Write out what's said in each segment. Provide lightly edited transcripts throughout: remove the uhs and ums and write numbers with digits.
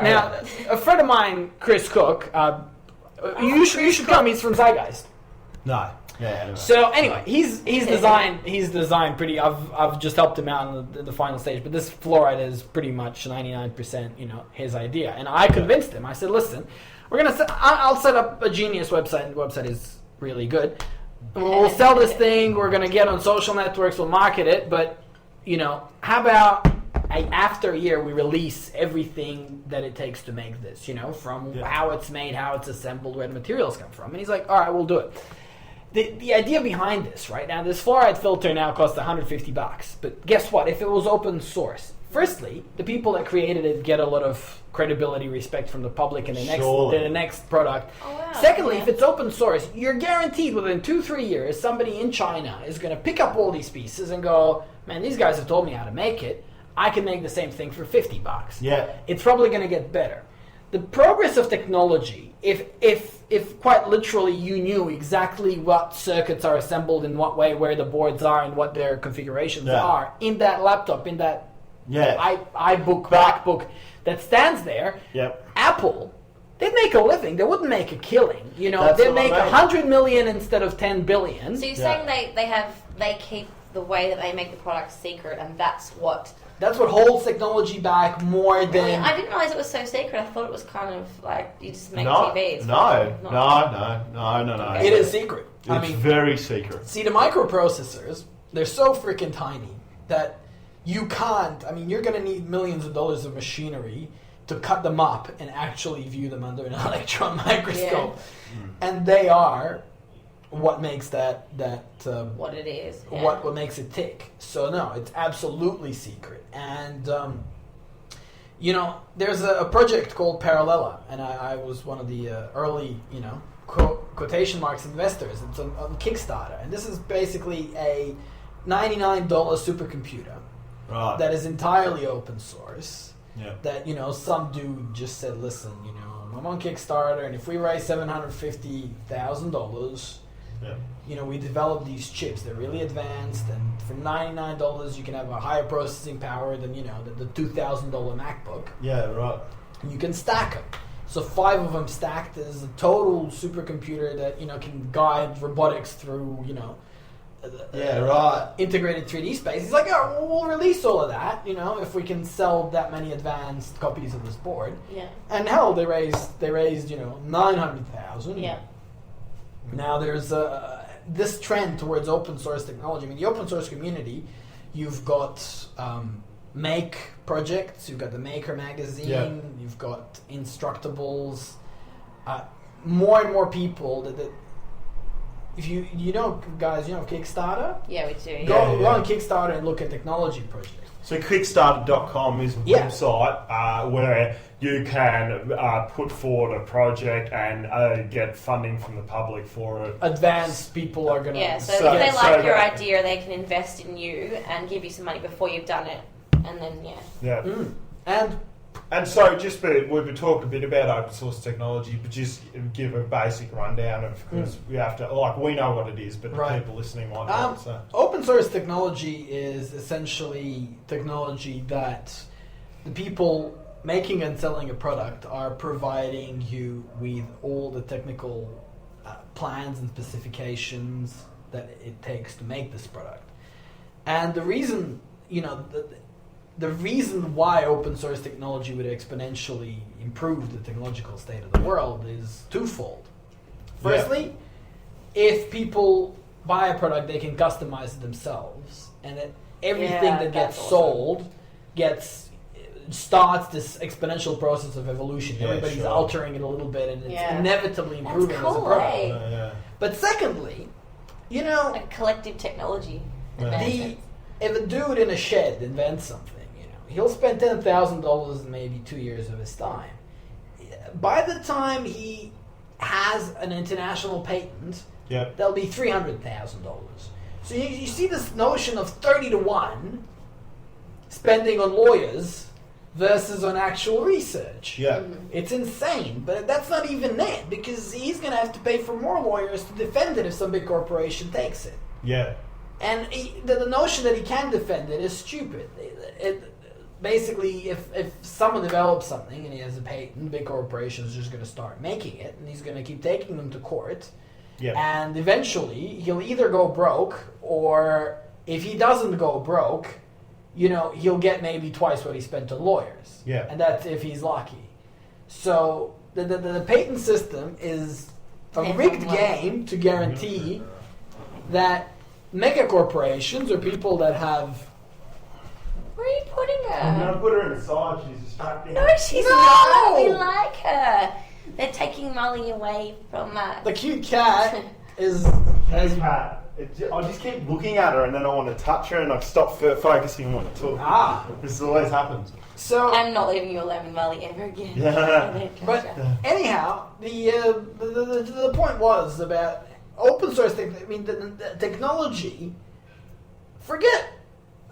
Now, a friend of mine, Chris Cook, you should come. He's from Zeitgeist. No. Yeah, anyway. So anyway, he's designed pretty. I've just helped him out in the final stage, but this fluoride is pretty much 99%, his idea. And I convinced him. I said, listen, I'll set up a genius website, and the website is really good. We'll sell this thing. We're gonna get on social networks. We'll market it. But how about after a year we release everything that it takes to make this? From how it's made, how it's assembled, where the materials come from. And he's like, all right, we'll do it. The idea behind this, right now, this fluoride filter now costs $150. But guess what? If it was open source, firstly, the people that created it get a lot of credibility, respect from the public in the next product. Oh, wow. Secondly, if it's open source, you're guaranteed within 2-3 years, somebody in China is going to pick up all these pieces and go, man, these guys have told me how to make it. I can make the same thing for $50. Yeah. It's probably going to get better. The progress of technology, if quite literally you knew exactly what circuits are assembled in what way, where the boards are and what their configurations are in that laptop, in that iBook, MacBook that stands there, Apple, they'd make a living. They wouldn't make a killing. They'd make 100 million instead of 10 billion. So you're saying they keep the way that they make the product secret, and that's what holds technology back more than... I didn't realize it was so secret. I thought it was kind of like you just make No. TVs. No. It is secret. It's very secret. See, the microprocessors, they're so freaking tiny that you can't... you're going to need millions of dollars of machinery to cut them up and actually view them under an electron microscope. Yeah. And they are what makes that what it is. Yeah. What makes it tick. So no, it's absolutely secret. And there's a project called Parallella, and I was one of the early quotation marks investors. It's on Kickstarter, and this is basically a $99 supercomputer that is entirely open source. Yeah. That some dude just said, listen, I'm on Kickstarter, and if we raise $750,000. Yeah. We develop these chips. They're really advanced, and for $99, you can have a higher processing power than the $2,000 MacBook. Yeah, right. And you can stack them. So 5 of them stacked is a total supercomputer that can guide robotics through integrated 3D space. He's like, we'll release all of that. If we can sell that many advanced copies of this board. Yeah. And hell, they raised $900,000. Yeah. Now there's this trend towards open source technology. The open source community, you've got Make projects, you've got the Maker magazine, you've got Instructables, more and more people that if you guys, Kickstarter? Yeah, we do. Go on Kickstarter and look at technology projects. So Kickstarter.com is a website where you can put forward a project and get funding from the public for it. Advanced people are going to... Yeah, so if they like your idea, they can invest in you and give you some money before you've done it. And then, And so we've talked a bit about open source technology, but just give a basic rundown of, because we have to, we know what it is, but the people listening might not. So. Open source technology is essentially technology that the people making and selling a product are providing you with all the technical plans and specifications that it takes to make this product. And the reason, the reason why open source technology would exponentially improve the technological state of the world is twofold. Firstly, if people buy a product, they can customize it themselves, and that everything that gets sold starts this exponential process of evolution. Everybody's altering it a little bit, and it's inevitably improving as a product. But secondly, a collective technology advancement. If a dude in a shed invents something, he'll spend $10,000 in maybe 2 years of his time. By the time he has an international patent, that'll be $300,000. So you see this notion of 30-1 spending on lawyers versus on actual research. It's insane, but that's not even it, because he's going to have to pay for more lawyers to defend it if some big corporation takes it. And the notion that he can defend it is stupid. basically, if someone develops something and he has a patent, big corporations are just going to start making it, and he's going to keep taking them to court. Yeah. And eventually, he'll either go broke, or if he doesn't go broke, he'll get maybe twice what he spent on lawyers. Yeah. And that's if he's lucky. So the patent system is a rigged game to guarantee that mega corporations or people that have... Where are you putting her? I'm going to put her in the side. She's distracting. No, she's not. We like her. They're taking Molly away from us. The cute cat is... Cat. I just keep looking at her and then I want to touch her and I stop focusing on what to talk. This always happens. So I'm not leaving you alone with Molly ever again. Yeah. But anyhow, the point was about open source. The technology. Forget.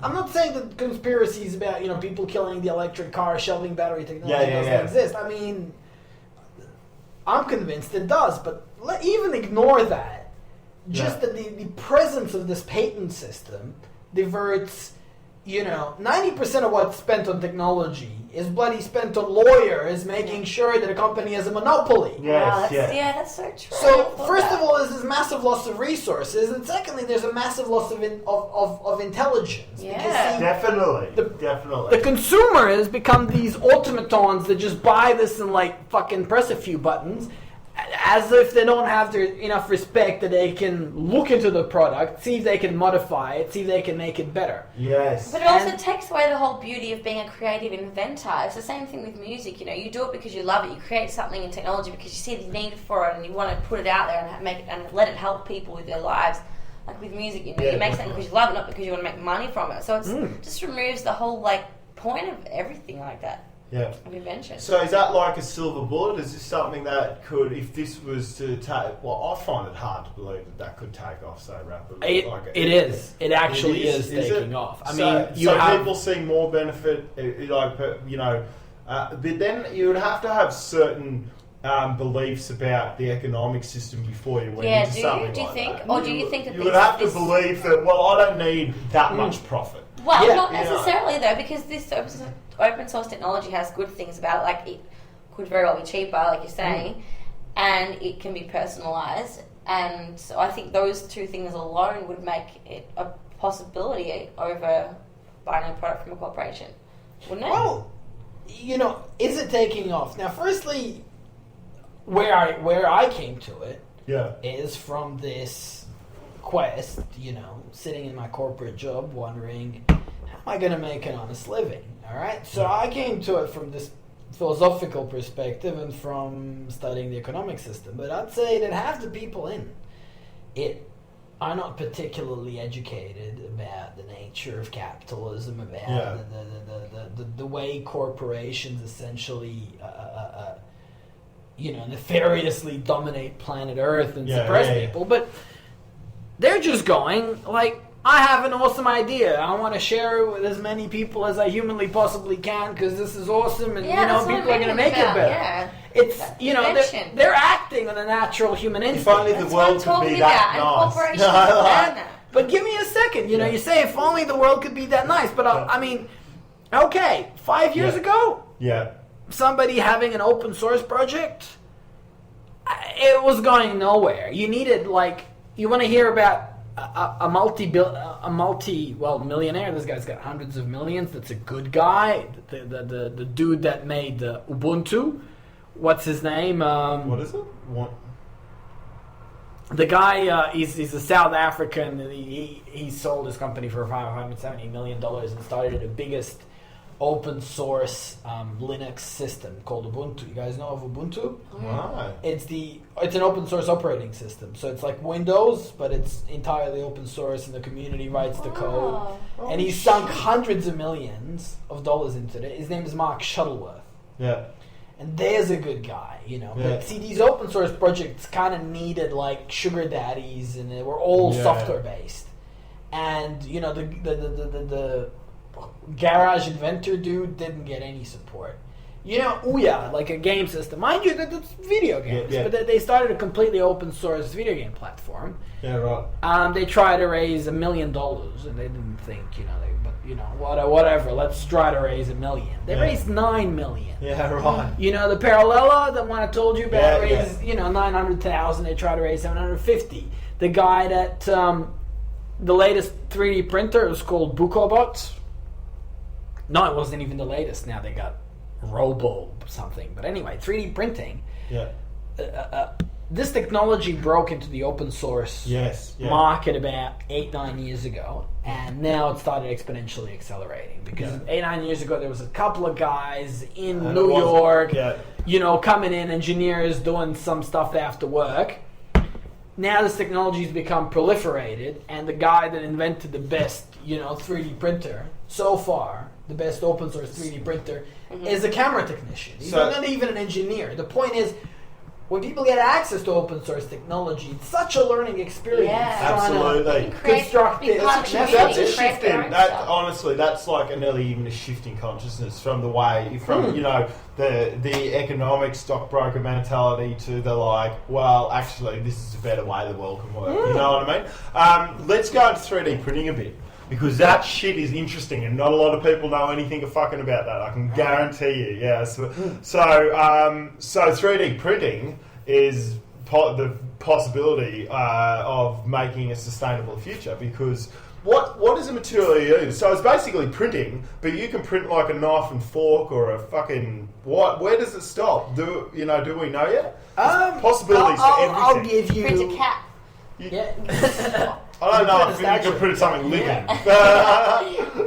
I'm not saying that conspiracies about people killing the electric car, shelving battery technology doesn't exist. I mean, I'm convinced it does, but even ignore that. Just that the presence of this patent system diverts, 90% of what's spent on technology is bloody spent on lawyers making sure that a company has a monopoly. That's so true. So first of all, there's this massive loss of resources, and secondly, there's a massive loss of intelligence. Yeah, because, Definitely. The consumer has become these automatons that just buy this and fucking press a few buttons, as if they don't have enough respect that they can look into the product, see if they can modify it, see if they can make it better. Yes. But it also takes away the whole beauty of being a creative inventor. It's the same thing with music. You do it because you love it. You create something in technology because you see the need for it and you want to put it out there and make it and let it help people with their lives. Like with music, you make something because you love it, not because you want to make money from it. So it just removes the whole point of everything like that. Yeah. Of invention. So is that like a silver bullet? Is this something that could, if this was to take... Well, I find it hard to believe that could take off so rapidly. It is. It actually is taking off. I mean, people see more benefit, but then you would have to have certain beliefs about the economic system before you went into something like that. Or do you think that you would have to believe that, I don't need that much profit. Well, not necessarily though, because this open source technology has good things about it. It could very well be cheaper, like you're saying, and it can be personalized. And so I think those two things alone would make it a possibility over buying a product from a corporation, wouldn't it? Well, is it taking off? Now, firstly, where I came to it is from this quest, sitting in my corporate job wondering, how am I going to make an honest living? All right? So I came to it from this philosophical perspective and from studying the economic system. But I'd say that half the people in it are not particularly educated about the nature of capitalism, about the way corporations essentially nefariously dominate planet Earth and suppress people. But they're just going, I have an awesome idea. I want to share it with as many people as I humanly possibly can because this is awesome and, people are going to make it better. Yeah. It's, they're acting on a natural human instinct. If only the world could be that nice. But give me a second. You say if only the world could be that nice. But, 5 years ago, somebody having an open source project, it was going nowhere. You needed, you want to hear about a millionaire. This guy's got hundreds of millions. That's a good guy. The dude that made the Ubuntu. What's his name? What is it? The guy, he's a South African. He sold his company for $570 million and started the biggest open source Linux system called Ubuntu. You guys know of Ubuntu? Right. It's an open source operating system. So it's like Windows, but it's entirely open source and the community writes the code. And he's sunk hundreds of millions of dollars into it. His name is Mark Shuttleworth. Yeah. And there's a good guy, But see, these open source projects kind of needed sugar daddies, and they were all software based. And the garage inventor dude didn't get any support. You know, Ouya, like a game system. Mind you, that's video games. Yeah. But they started a completely open source video game platform. Yeah, right. They tried to raise $1 million, and they didn't think, whatever. Let's try to raise $1 million. They raised $9 million. Yeah, right. You know, the Parallella, the one I told you about, raised 900,000. They tried to raise 750. The guy that the latest 3D printer was called Bukobot. No, it wasn't even the latest. Now they got Robo something. But anyway, 3D printing. Yeah. This technology broke into the open source market about 8-9 years ago, and now it started exponentially accelerating because 8-9 years ago there was a couple of guys in New York, coming in, engineers doing some stuff after work. Now this technology has become proliferated, and the guy that invented the best 3D printer so far, the best open source 3D printer, is a camera technician. He's not even an engineer. The point is, when people get access to open source technology, it's such a learning experience. Yeah. Absolutely. Construct it. That's a shift in. Honestly, that's like nearly even a shift in consciousness from the way, the economic stockbroker mentality to the actually, this is a better way the world can work. You know what I mean? Let's go into 3D printing a bit. Because that shit is interesting, and not a lot of people know anything fucking about that. I can guarantee you. Yeah. So 3D printing is the possibility of making a sustainable future. Because what is the material you use? So it's basically printing, but you can print like a knife and fork or a fucking what? Where does it stop? Do we know yet? Possibilities for everything. I'll give you Print a cat. I don't know if you could print something living.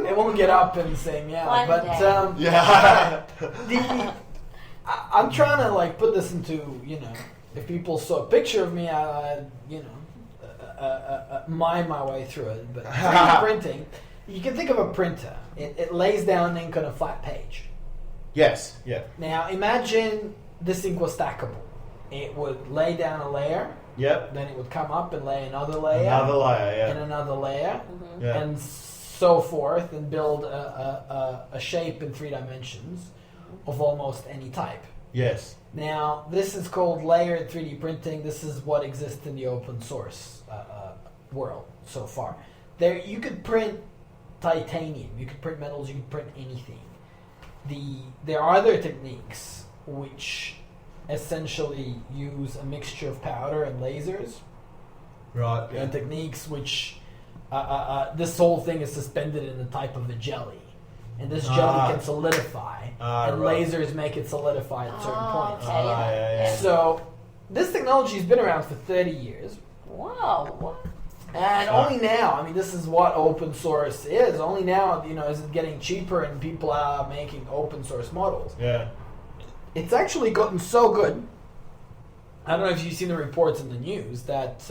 It won't get up and sing, I'm trying to put this into, if people saw a picture of me, I'd mime my way through it. But 3D printing, you can think of a printer. It lays down ink on a flat page. Yes, yeah. Now imagine this ink was stackable. It would lay down a layer. Yep. Then it would come up and lay another layer. And another layer. And so forth, and build a shape in 3 dimensions of almost any type. Yes. Now, this is called layered 3D printing. This is what exists in the open source world so far. You could print titanium. You could print metals. You could print anything. There are other techniques which essentially use a mixture of powder and lasers. Right. Yeah. And techniques which this whole thing is suspended in the type of a jelly. And this jelly can solidify. And lasers make it solidify at certain points. Okay, So this technology has been around for 30 years. Wow. What? And only now, this is what open source is. Only now, is it getting cheaper and people are making open source models. Yeah. It's actually gotten so good. I don't know if you've seen the reports in the news that,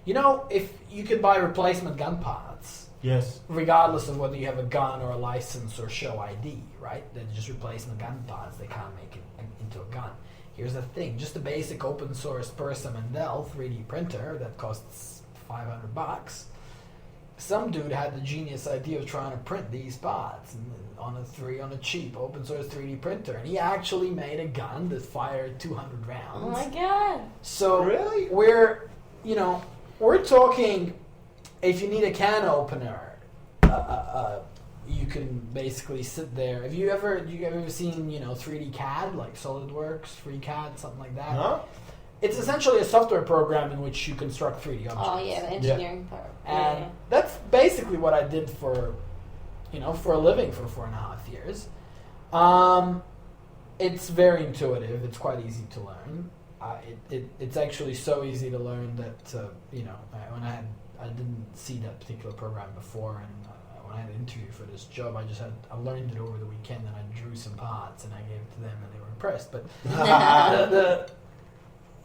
if you could buy replacement gun parts, yes, regardless of whether you have a gun or a license or show ID, right? They're just replacement gun parts. They can't make it into a gun. Here's the thing: just a basic open source Persa Mandel 3D printer that costs $500. Some dude had the genius idea of trying to print these parts on a cheap open source 3D printer, and he actually made a gun that fired 200 rounds. Oh my god! So really, we're talking. If you need a can opener, you can basically sit there. Have you ever seen 3D CAD, like SolidWorks, FreeCAD, something like that? Huh? It's essentially a software program in which you construct 3D objects. Oh yeah, the engineering part. And that's basically what I did for a living for 4.5 years. It's very intuitive. It's quite easy to learn. It's actually so easy to learn that when I didn't see that particular program before, and when I had an interview for this job, I learned it over the weekend, and I drew some parts and I gave it to them, and they were impressed. But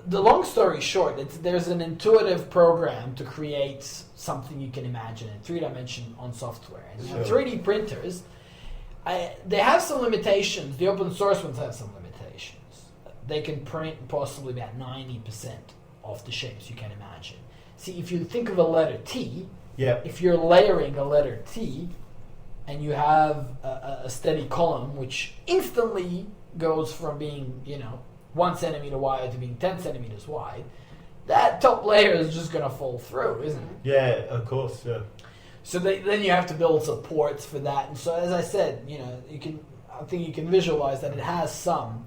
the long story short, there's an intuitive program to create something you can imagine in 3 dimension on software. And 3D printers, they have some limitations. The open source ones have some limitations. They can print possibly about 90% of the shapes you can imagine. See, if you think of a letter T, if you're layering a letter T, and you have a steady column which instantly goes from being, 1 centimeter wide to being 10 centimeters wide, that top layer is just going to fall through, isn't it? Yeah, of course, yeah. So then you have to build supports for that. And so, as I said, I think you can visualize that it has some